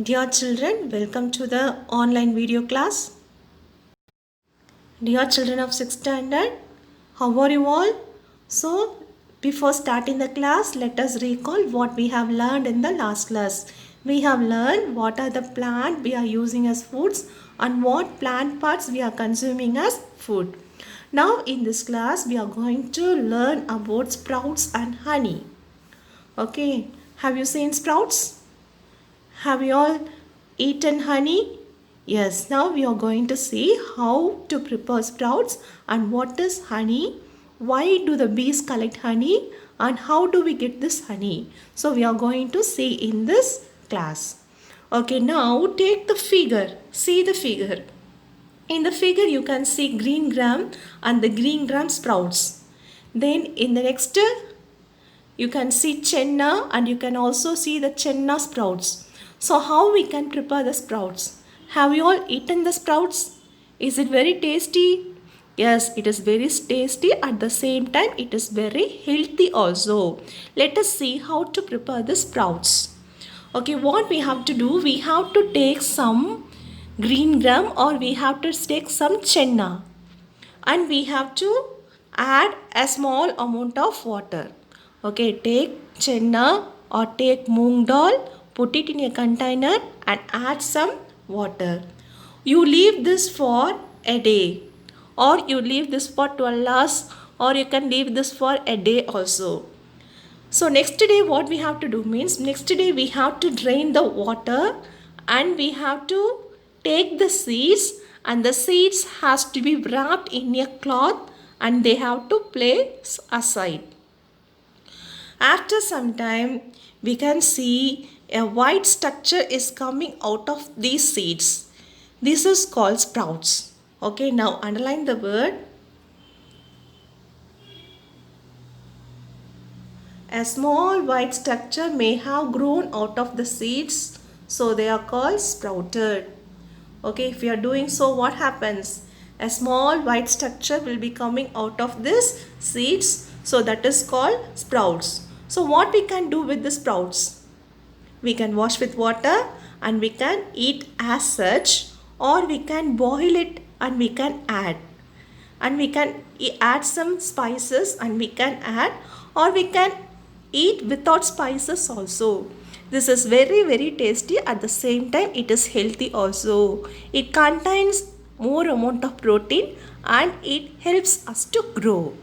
Dear children, welcome to the online video class. Dear children of 6th standard, how are you all? So, before starting the class, let us recall what we have learned in the last class. We have learned what are the plant we are using as foods and what plant parts we are consuming as food. Now, in this class, we are going to learn about sprouts and honey. Okay, have you seen sprouts? Have you all eaten honey? Yes, now we are going to see how to prepare sprouts and what is honey, why do the bees collect honey and how do we get this honey. So we are going to see in this class. Okay, now take the figure. See the figure. In the figure you can see green gram and the green gram sprouts. Then in the next you can see chenna and you can also see the chenna sprouts. So how we can prepare the sprouts? Have you all eaten the sprouts? Is it very tasty? Yes, it is very tasty. At the same time, it is very healthy also. Let us see how to prepare the sprouts. Okay, what we have to do? We have to take some green gram or we have to take some chenna. And we have to add a small amount of water. Okay, take chenna or take moong dal, put it in a container and add some water. You leave this for a day or you leave this for 12 hours or you can leave this for a day also. So next day what we have to do means next day we have to drain the water and we have to take the seeds and the seeds has to be wrapped in a cloth and they have to place aside. After some time we can see a white structure is coming out of these seeds. This is called sprouts. Okay, now underline the word. A small white structure may have grown out of the seeds, so they are called sprouted. Okay, if we are doing so, what happens? A small white structure will be coming out of this seeds, so that is called sprouts. So what we can do with the sprouts? We can wash with water and we can eat as such, or we can boil it and we can add. And we can add some spices and we can add, or we can eat without spices also. This is very tasty. At the same time it is healthy also. It contains more amount of protein and it helps us to grow.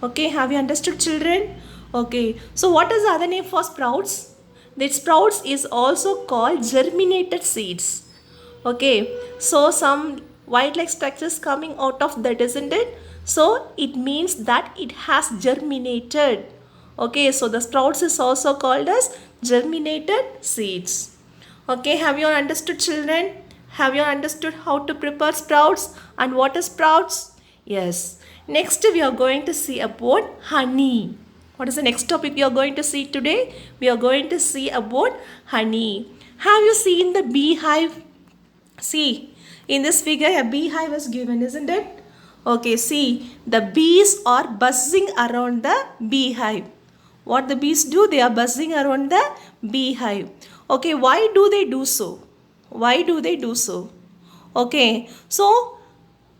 Okay, have you understood children? Okay, so what is the other name for sprouts? The sprouts is also called germinated seeds. Okay, so some white like structures coming out of that, isn't it? So it means that it has germinated. Okay, so the sprouts is also called as germinated seeds. Okay, have you all understood children? Have you understood how to prepare sprouts and what is sprouts? Yes. Next we are going to see about honey. What is the next topic we are going to see today? We are going to see about honey. Have you seen the beehive? See, in this figure a beehive is given, isn't it? Okay, see, the bees are buzzing around the beehive. What the bees do? They are buzzing around the beehive. Okay, why do they do so? Why do they do so? Okay, so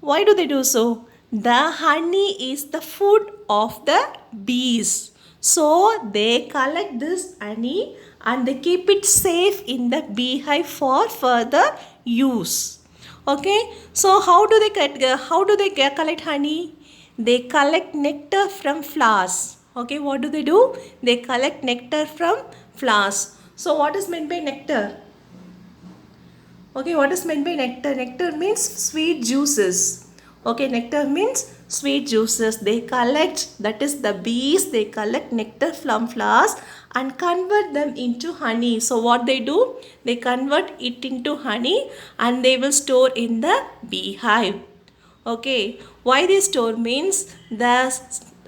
why do they do so? The honey is the food of the bees. So they collect this honey and they keep it safe in the beehive for further use. Okay, so how do they collect honey? They collect nectar from flowers. Okay, what do? They collect nectar from flowers. So what is meant by nectar? Okay, what is meant by nectar? Nectar means sweet juices. Okay, nectar means sweet juices. They collect, that is the bees, they collect nectar from flowers and convert them into honey. So what they do? They convert it into honey and they will store in the beehive. Okay, why they store means the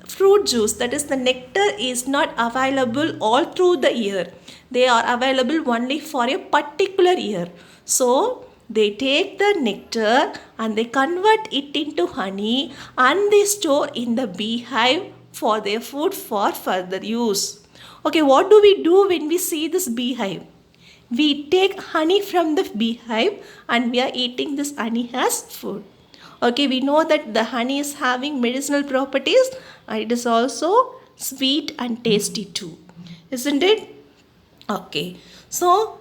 fruit juice, that is the nectar, is not available all through the year. They are available only for a particular year. So they take the nectar and they convert it into honey and they store in the beehive for their food for further use. Okay, what do we do when we see this beehive? We take honey from the beehive and we are eating this honey as food. Okay, we know that the honey is having medicinal properties. It is also sweet and tasty too. Isn't it? Okay. So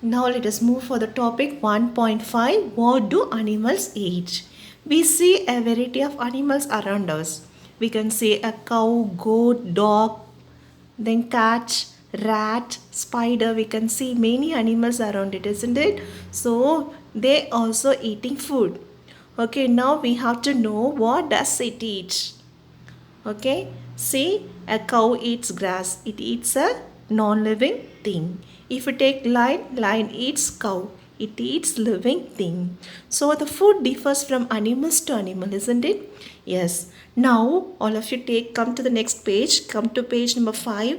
now let us move for the topic 1.5. What do animals eat? We see a variety of animals around us. We can see a cow, goat, dog, then cat, rat, spider. We can see many animals around it, isn't it? So they also eating food. Okay, now we have to know what does it eat. Okay, see, a cow eats grass. It eats a non-living thing. If you take lion eats cow. It eats living thing. So the food differs from animals to animal, isn't it? Yes. Now all of you come to the next page. Come to page number 5.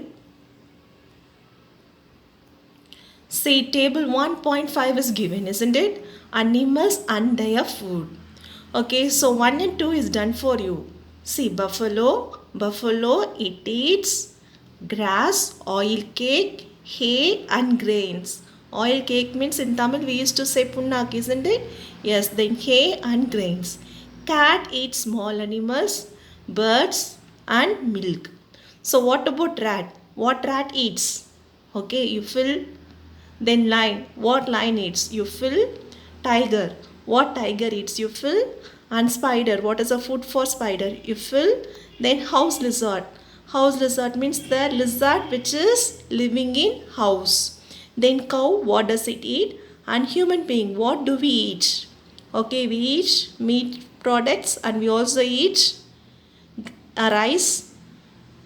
See, table 1.5 is given, isn't it? Animals and their food. Okay, so 1 and 2 is done for you. See, buffalo, it eats grass, oil cake, hay and grains. Oil cake means in Tamil we used to say punnak, isn't it? Yes, then hay and grains. Cat eats small animals, birds and milk. So what about rat? What rat eats? Okay, you fill. Then lion. What lion eats? You fill. Tiger. What tiger eats? You fill. And spider. What is a food for spider? You fill. Then house lizard. House lizard means the lizard which is living in house. Then cow. What does it eat? And human being. What do we eat? Okay, we eat meat products and we also eat rice,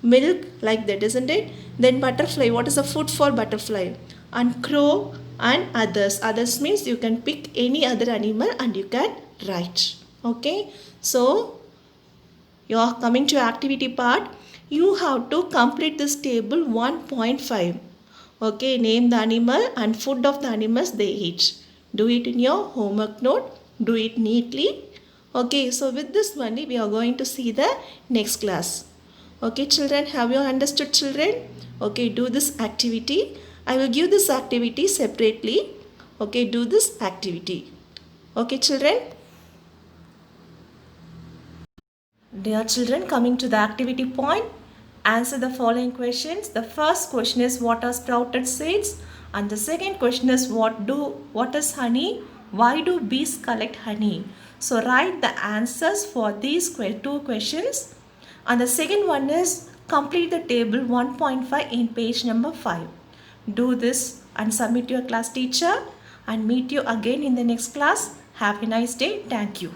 milk, like that, isn't it? Then butterfly. What is the food for butterfly? And crow and others. Others means you can pick any other animal and you can write. Okay. So you are coming to activity part. You have to complete this table 1.5. Okay. Name the animal and food of the animals they eat. Do it in your homework note. Do it neatly. Okay. So with this only we are going to see the next class. Okay children, have you understood children? Okay, do this activity. I will give this activity separately. Okay, do this activity. Okay children? Dear children, coming to the activity point, answer the following questions. The first question is what are sprouted seeds? And the second question is what is honey? Why do bees collect honey? So write the answers for these two questions. And the second one is complete the table 1.5 in page number 5. Do this and submit to your class teacher and meet you again in the next class. Have a nice day. Thank you.